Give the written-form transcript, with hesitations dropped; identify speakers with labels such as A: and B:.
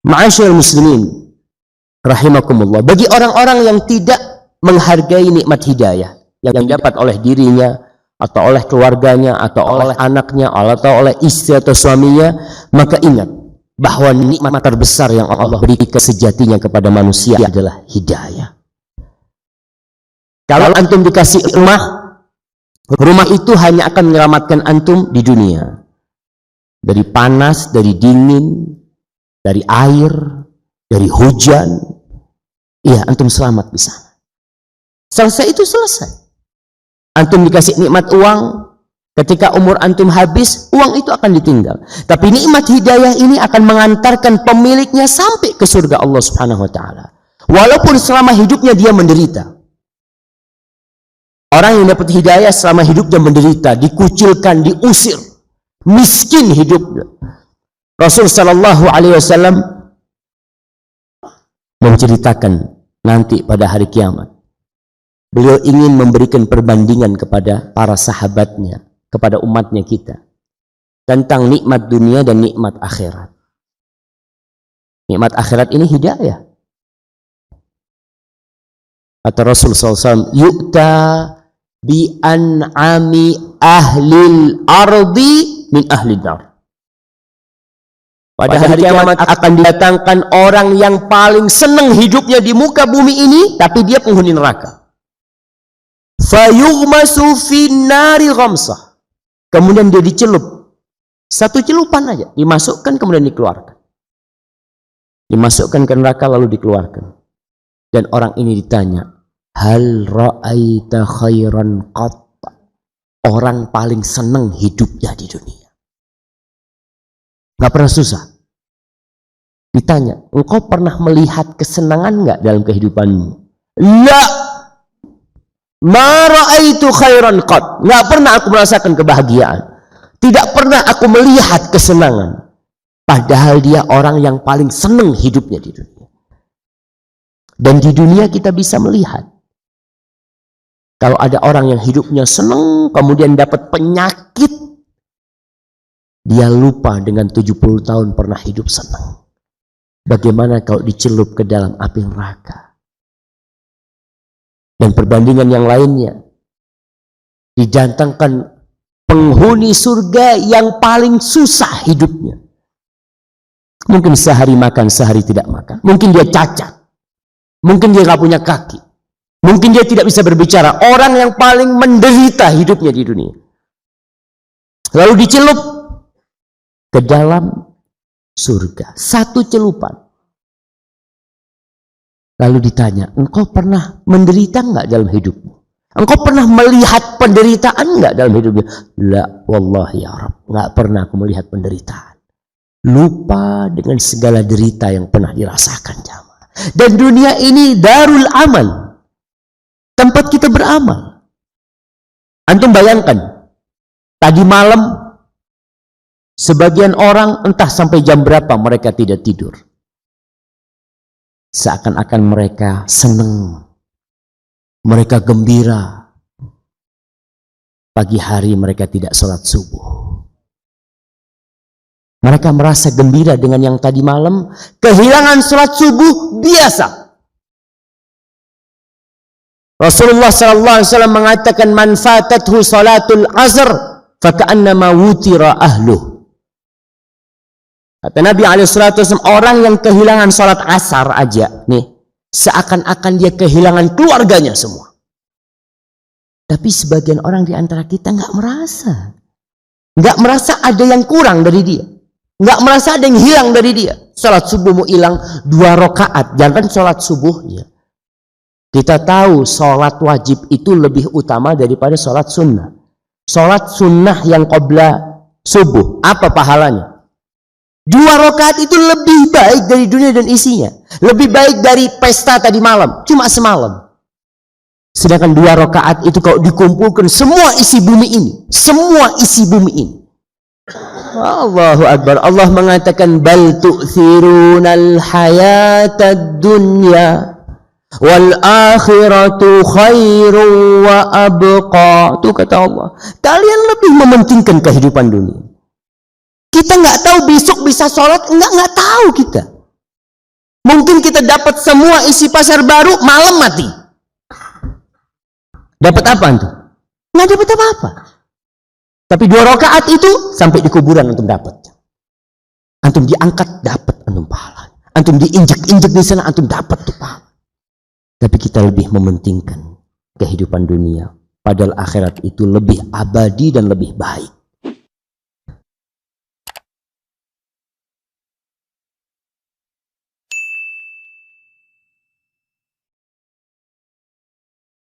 A: Ma'asyiral muslimin rahimakumullah, bagi orang-orang yang tidak menghargai nikmat hidayah yang didapat oleh dirinya atau oleh keluarganya atau oleh anaknya atau oleh istri atau suaminya, maka ingat bahwa nikmat terbesar yang Allah berikan sejatinya kepada manusia adalah hidayah. Kalau antum dikasih rumah itu hanya akan menyelamatkan antum di dunia dari panas, dari dingin, dari air, dari hujan. Iya, antum selamat di sana. Selesai itu selesai. Antum dikasih nikmat uang, ketika umur antum habis, uang itu akan ditinggal. Tapi nikmat hidayah ini akan mengantarkan pemiliknya sampai ke surga Allah Subhanahu wa taala. Walaupun selama hidupnya dia menderita. Orang yang dapat hidayah selama hidupnya menderita, dikucilkan, diusir, miskin hidupnya. Rasul sallallahu alaihi wasallam menceritakan nanti pada hari kiamat, beliau ingin memberikan perbandingan kepada para sahabatnya, kepada umatnya kita, tentang nikmat dunia dan nikmat akhirat. Nikmat akhirat ini hidayah. Kata Rasul SAW, yu'ta bi an'ami ahlil ardi min ahlil nar. Pada hari kiamat akan didatangkan orang yang paling senang hidupnya di muka bumi ini, tapi dia penghuni neraka. Fayughmasu finnari ghamsah. Kemudian dia dicelup. Satu celupan aja, dimasukkan kemudian dikeluarkan. Dimasukkan ke neraka lalu dikeluarkan. Dan orang ini ditanya, hal ra'aita khairan qat? Orang paling senang hidupnya di dunia. Gak pernah susah. Ditanya, engkau pernah melihat kesenangan gak dalam kehidupanmu? La, ma ra'aitu khairan qat. Gak pernah aku merasakan kebahagiaan. Tidak pernah aku melihat kesenangan. Padahal dia orang yang paling senang hidupnya di dunia. Dan di dunia kita bisa melihat, kalau ada orang yang hidupnya senang, kemudian dapat penyakit, dia lupa dengan 70 tahun pernah hidup senang. Bagaimana kalau dicelup ke dalam api neraka? Dan perbandingan yang lainnya, didatangkan penghuni surga yang paling susah hidupnya. Mungkin sehari makan, sehari tidak makan. Mungkin dia cacat. Mungkin dia gak punya kaki. Mungkin dia tidak bisa berbicara. Orang yang paling menderita hidupnya di dunia. Lalu dicelup ke dalam surga. Satu celupan. Lalu ditanya, engkau pernah menderita enggak dalam hidupmu? Engkau pernah melihat penderitaan enggak dalam hidupmu? La, wallahi ya Rabb, enggak pernah aku melihat penderitaan. Lupa dengan segala derita yang pernah dirasakan jamaah. Dan dunia ini darul amal, tempat kita beramal. Antum bayangkan, tadi malam sebagian orang entah sampai jam berapa mereka tidak tidur. Seakan-akan mereka senang, mereka gembira. Pagi hari mereka tidak sholat subuh. Mereka merasa gembira dengan yang tadi malam. Kehilangan sholat subuh biasa. Rasulullah SAW mengatakan, man fatathu salatul asr faka'annama wutira ahluh. Kata Nabi SAW, orang yang kehilangan sholat asar aja nih, seakan-akan dia kehilangan keluarganya semua. Tapi sebagian orang di antara kita nggak merasa ada yang kurang dari dia. Nggak merasa ada yang hilang dari dia. Sholat subuh mau hilang 2 rakaat, jangan sholat subuhnya. Kita tahu sholat wajib itu lebih utama daripada sholat sunnah. Sholat sunnah yang qabla subuh, apa pahalanya? 2 rakaat itu lebih baik dari dunia dan isinya. Lebih baik dari pesta tadi malam, cuma semalam. Sedangkan 2 rakaat itu kalau dikumpulkan semua isi bumi ini, semua isi bumi ini. Allahu Akbar. Allah mengatakan, bal tu'thirunal hayatad dunya Wal akhiratu khairu wa abqa. Itu kata Allah. Kalian lebih mementingkan kehidupan dunia. Kita nggak tahu besok bisa sholat, nggak tahu kita. Mungkin kita dapat semua isi pasar baru, malam mati. Dapat apa antum? Nggak dapat apa-apa. Tapi 2 rakaat itu sampai di kuburan antum dapat. Antum diangkat dapat antum pahala. Antum diinjek-injek di sana antum dapat tuh pahala. Tapi kita lebih mementingkan kehidupan dunia. Padahal akhirat itu lebih abadi dan lebih baik.